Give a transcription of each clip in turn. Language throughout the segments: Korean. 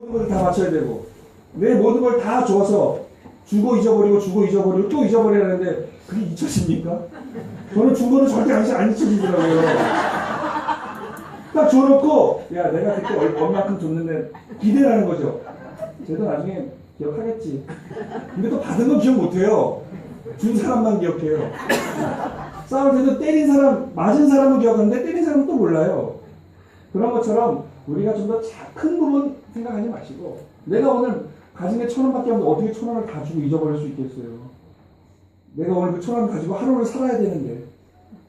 모든 걸 다 맞춰야 되고 내 모든 걸 다 줘서 주고 잊어버리고 또 잊어버리라는데 그게 잊혀집니까? 저는 준 거는 절대 안 잊혀지더라고요. 딱 줘놓고 야 내가 그때 얼마큼 줬는데 기대를 하는 거죠. 쟤도 나중에 기억하겠지. 근데 또 받은 건 기억 못해요. 준 사람만 기억해요. 싸울 때도 때린 사람, 맞은 사람은 기억하는데 때린 사람은 또 몰라요. 그런 것처럼 우리가 좀 더 큰 부분 생각하지 마시고 내가 오늘 가진 게 1,000원밖에 없는데 어떻게 1,000원을 다 주고 잊어버릴 수 있겠어요. 내가 오늘 그 1,000원 가지고 하루를 살아야 되는데.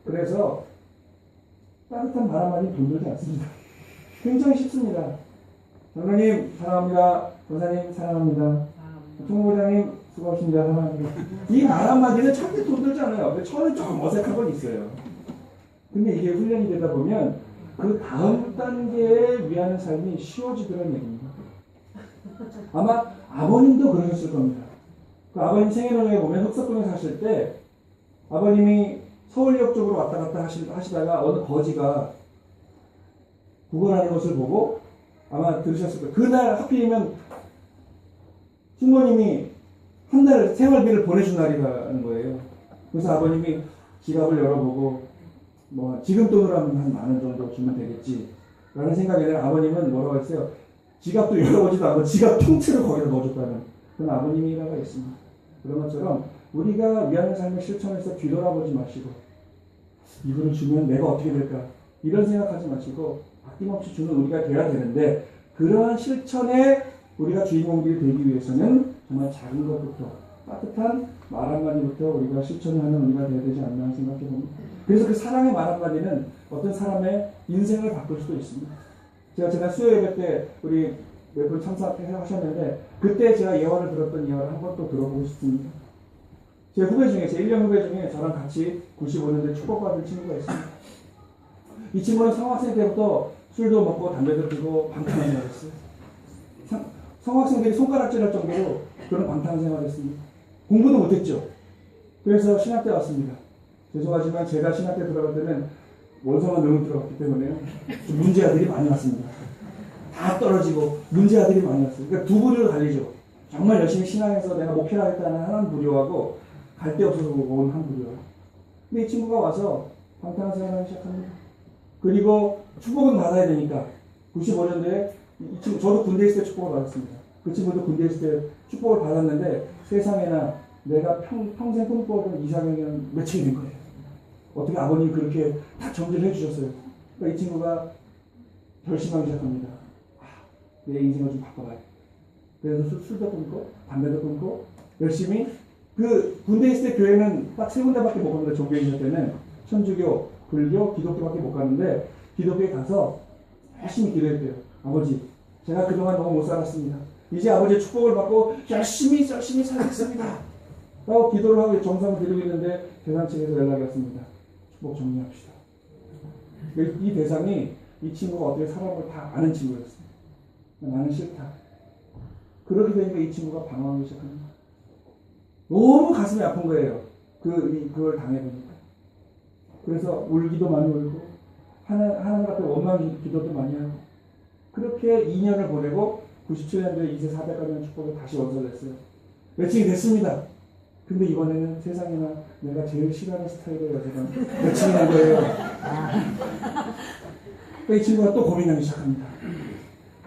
그래서 따뜻한 말 한마디 돈 들지 않습니다. 굉장히 쉽습니다. 장로님 사랑합니다. 권사님 사랑합니다. 총무부장님 수고하십니다. 사랑합니다. 이 말 한마디는 절대 돈 들지 않아요. 근데 처음에 조금 어색한 건 있어요. 근데 이게 훈련이 되다 보면 그 다음 단계에 위하는 삶이 쉬워지더라는 얘기입니다. 아마 아버님도 그러셨을 겁니다. 그 아버님 생애론에 보면 흑석동에 사실 때 아버님이 서울역 쪽으로 왔다 갔다 하시다가 어느 거지가 구걸하는 것을 보고 아마 들으셨을 거예요. 그날 하필이면 신부님이 한 달 생활비를 보내준 날이라는 거예요. 그래서 아버님이 지갑을 열어보고 뭐 지금 돈으로 하면 한 10,000원 정도 주면 되겠지 라는 생각에 대한 아버님은 뭐라고 했어요? 지갑도 열어보지도 않고 지갑 통째로 거기다 넣어줬다는 그런 아버님이 일화가 있습니다. 그런 것처럼 우리가 위하는 삶을 실천해서 뒤돌아보지 마시고 이거를 주면 내가 어떻게 될까 이런 생각하지 마시고 아낌없이 주는 우리가 돼야 되는데 그러한 실천에 우리가 주인공들이 되기 위해서는 정말 작은 것부터 따뜻한 말 한마디부터 우리가 실천하는 우리가 되어야 되지 않나 생각해 봅니다. 그래서 그 사랑의 말 한마디는 어떤 사람의 인생을 바꿀 수도 있습니다. 제가 지난 수요 예배 때 우리 몇 분 참석하셨는데 그때 제가 예언을 들었던 예언을 한 번 또 들어보고 싶습니다. 제 후배 중에 제 1년 후배 중에 저랑 같이 95년대 축복받은 친구가 있습니다. 이 친구는 성학생 때부터 술도 먹고 담배도 피고 방탕생활했어요. 성학생들이 손가락질할 정도로 그런 방탕생활했습니다. 공부도 못했죠. 그래서 신학대 왔습니다. 죄송하지만 제가 신학대 들어갈 때는 원서만 너무 들어갔기 때문에 문제아들이 많이 왔습니다. 다 떨어지고 문제아들이 많이 왔어요. 그러니까 두 부류로 갈리죠. 정말 열심히 신앙해서 내가 목표를 하겠다는 한 부류하고 갈 데 없어서 온 한 부류하고. 근데 이 친구가 와서 방탕생활을 시작합니다. 그리고 축복은 받아야 되니까 95년도에 이 친구, 저도 군대 있을 때 축복을 받았습니다. 그 친구도 군대 있을 때 축복을 받았는데 세상에나 내가 평생 꿈꿔오던 이상형은 매칭이 된 거예요. 어떻게 아버님이 그렇게 다 정리를 해주셨어요. 그러니까 이 친구가 결심하기 시작합니다. 내 인생을 좀 바꿔봐야 돼. 그래서 술도 끊고 담배도 끊고 열심히 그 군대 있을 때 교회는 딱 3군데밖에 못 갔는데 종교인일 때는 천주교, 불교, 기독교밖에 못 갔는데 기독교에 가서 열심히 기도했대요. 아버지, 제가 그동안 너무 못 살았습니다. 이제 아버지의 축복을 받고 열심히 살겠습니다. 라고 기도를 하고 정성을 드리고 있는데 대상 측에서 연락이 왔습니다. 축복 정리합시다. 이 대상이 이 친구가 어떻게 살아온 걸 다 아는 친구였습니다. 나는 싫다. 그렇게 되니까 이 친구가 방황하기 시작합니다. 너무 가슴이 아픈 거예요. 그걸 당해보니까. 그래서 울기도 많이 울고 하나님 앞에 원망 기도도 많이 하고 그렇게 2년을 보내고 97년도에 2세 400가정 축복을 다시 원서냈어요. 매칭이 됐습니다. 근데 이번에는 세상에나 내가 제일 싫어하는 스타일의 여자가 매칭이 된 거예요. 이 친구가 또 고민하기 시작합니다.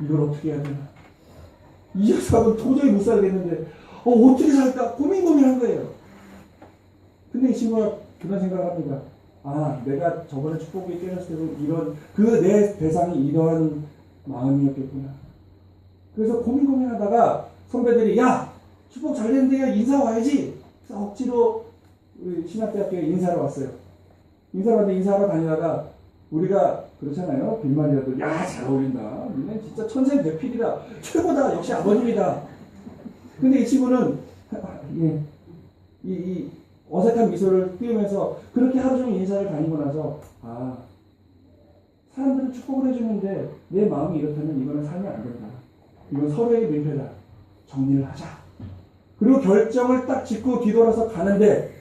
이걸 어떻게 해야 되나? 이 여자하고는 도저히 못 살겠는데 어떻게 살까? 고민한 거예요. 근데 이 친구가 그런 생각을 합니다. 내가 저번에 축복이 깨졌을 때도 이런 내 대상이 이런 마음이었겠구나. 그래서 고민하다가 선배들이 야 축복 잘 됐는데 인사 와야지. 그래서 억지로 우리 신학대학교에 인사를 왔어요. 인사하러 다니다가 우리가 그렇잖아요. 빈말이라도 잘 어울린다. 니네 진짜 천생배필이다. 최고다. 역시 아버님이다. 근데 이 친구는 이 어색한 미소를 띄우면서 그렇게 하루 종일 인사를 다니고 나서 사람들은 축복을 해주는데 내 마음이 이렇다면 이거는 살면 안 된다. 이건 서로의 민폐다. 정리를 하자. 그리고 결정을 딱 짓고 뒤돌아서 가는데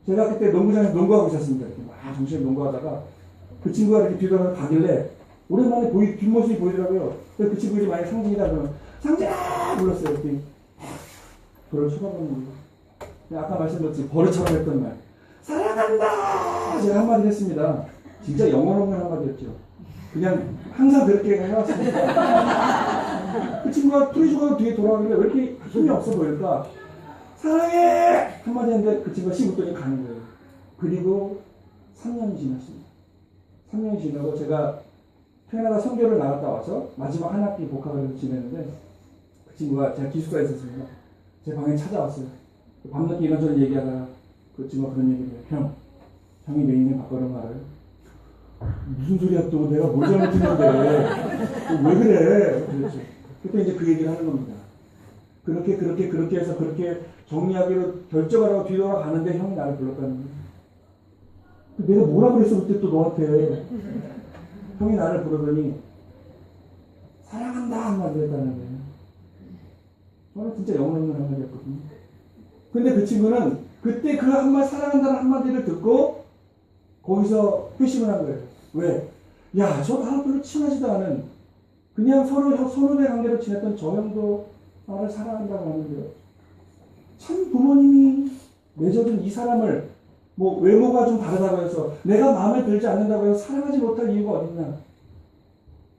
제가 그때 농구장에서 농구하고 있었습니다. 이렇게 막 정신에 농구하다가 그 친구가 이렇게 뒤돌아서 가길래 오랜만에 뒷모습이 보이더라고요. 그 친구들이 많이 상징이다 그러면 상진아! 불렀어요. 그랬더니 저를 쳐다보는 거예요. 아까 말씀드렸지, 버릇처럼 했던 말. 사랑한다! 제가 한마디 했습니다. 진짜 영혼 없는 한마디였죠. 그냥 항상 그렇게 해왔습니다. 그 친구가 프리즈가 뒤에 돌아가길래 왜 이렇게 힘이 없어 보일까? 사랑해! 한마디 했는데 그 친구가 씹었더니 가는 거예요. 그리고 3년이 지났습니다. 3년이 지나고 제가 캐나다 선교를 나갔다 와서 마지막 한 학기 복학을 해서 지냈는데 그 친구가 제가 기숙사에 있었습니다. 제 방에 찾아왔어요. 밤늦게 이런저런 얘기하다가 그 친구가 그런 얘기를 해요. 형이 내 인생 바꿔놓은 거 알아요? 무슨 소리야 또 내가 뭘 잘못했는데 왜 그래? 그랬죠. 그때 이제 그 얘기를 하는 겁니다. 그렇게 해서 그렇게 정리하기로 결정하라고 뒤돌아가는데 형이 나를 불렀다는 거예요. 내가 뭐라 그랬어 그때 또 너한테. 형이 나를 부르더니 사랑한다 한마디 했다는 거예요. 저는 진짜 영혼 없는 한마디였거든요. 근데 그 친구는 그때 그 한마디 사랑한다는 한마디를 듣고 거기서 회심을 한 거예요. 왜? 야, 저 나랑 별로 친하지도 않은 그냥 서로 선후배 관계로 지냈던 저 형도 나를 사랑한다고 하는데요. 참 부모님이 맺어준 이 사람을 뭐 외모가 좀 다르다고 해서 내가 마음에 들지 않는다고 해서 사랑하지 못할 이유가 어딨나.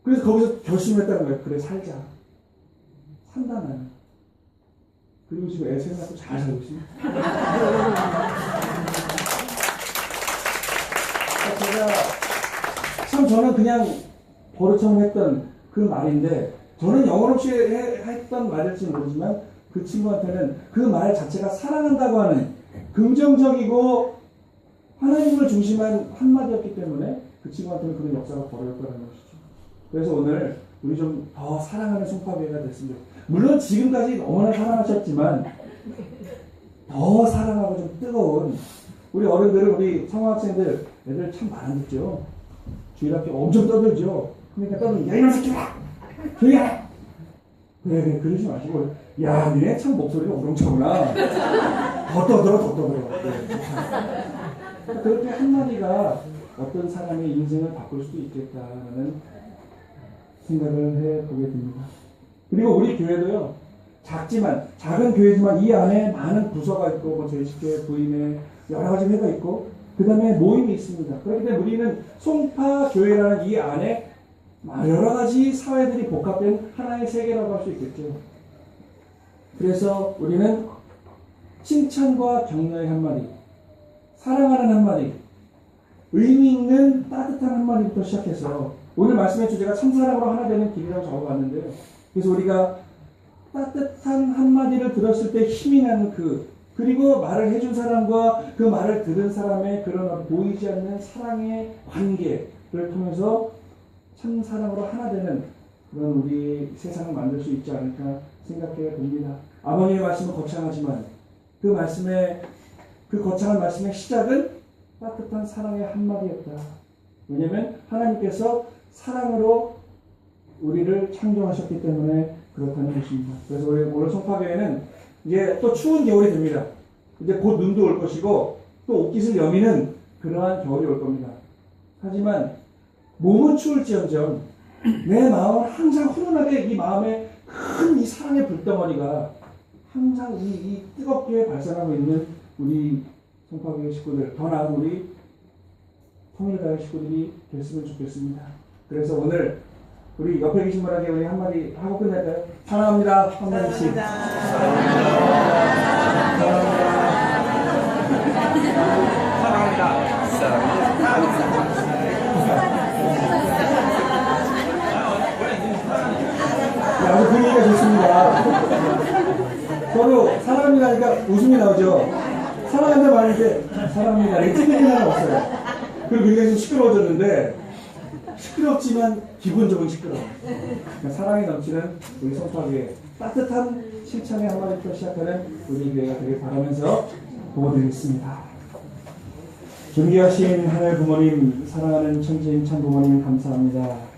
그래서 거기서 결심을 했다는 거예요. 그래 살자. 산다 나는. 그리고 지금 애 셋 낳고 잘 살고 있습니다. 제가 참 저는 그냥 버릇처럼 했던 그 말인데 저는 영혼 없이 했던 말일지 모르지만 그 친구한테는 그 말 자체가 사랑한다고 하는 긍정적이고 하나님을 중심한 한마디였기 때문에 그 친구한테는 그런 역사가 벌어졌다는 것이죠. 그래서 오늘 우리 좀 더 사랑하는 송파교회가 됐습니다. 물론 지금까지 너무나 사랑하셨지만 더 사랑하고 좀 뜨거운 우리 어른들은 우리 성학생들 애들 참 많았죠. 주일 학교 엄청 떠들죠. 그러니까 떠들면 야 이놈 새끼야! 조용히 해! 그래 그러지 마시고 야 니네 참 목소리가 우렁차구나. 더 떠들어. 네, 그렇게 한마디가 어떤 사람의 인생을 바꿀 수도 있겠다는 생각을 해보게 됩니다. 그리고 우리 교회도요, 작은 교회지만 이 안에 많은 부서가 있고, 뭐 제식회, 부임회, 여러 가지 회가 있고, 그 다음에 모임이 있습니다. 그렇기 때문에 우리는 송파교회라는 이 안에 여러 가지 사회들이 복합된 하나의 세계라고 할 수 있겠죠. 그래서 우리는 칭찬과 격려의 한마디, 사랑하는 한마디, 의미 있는 따뜻한 한마디부터 시작해서 오늘 말씀의 주제가 참사랑으로 하나 되는 길이라고 적어봤는데요. 그래서 우리가 따뜻한 한마디를 들었을 때 힘이 나는 그리고 말을 해준 사람과 그 말을 들은 사람의 그런 보이지 않는 사랑의 관계를 통해서 참사랑으로 하나 되는 그런 우리 세상을 만들 수 있지 않을까 생각해 봅니다. 아버님의 말씀은 거창하지만 그 거창한 말씀의 시작은 따뜻한 사랑의 한마디였다. 왜냐하면 하나님께서 사랑으로 우리를 창조하셨기 때문에 그렇다는 것입니다. 그래서 우리 오늘 송파교회는 이제 또 추운 겨울이 됩니다. 이제 곧 눈도 올 것이고 또 옷깃을 여미는 그러한 겨울이 올 겁니다. 하지만 몸은 추울지언정 내 마음은 항상 훈훈하게 이 마음에 큰 이 사랑의 불덩어리가 항상 이 뜨겁게 발산하고 있는 우리 송파교회 식구들, 더 나은 우리 통일가의 식구들이 됐으면 좋겠습니다. 그래서 오늘 우리 옆에 계신 분에게 우리 한마디 하고 끝낼까요? 사랑합니다. 한마디씩. 아주 분위기가 좋습니다. 서로 사랑합니다 하니까 웃음이 나오죠. 사랑한다 말인데 사랑합니다. 찌르는 사람 없어요. 그리고 굉장히 좀 시끄러워졌는데 시끄럽지만 기본적으로 시끄러워. 그러니까 사랑이 넘치는 우리 송파교회 따뜻한 칭찬의 한마디부터 시작하는 우리 교회가 되길 바라면서 보고드리겠습니다. 존귀하신 하늘 부모님, 사랑하는 천지인 참 부모님 감사합니다.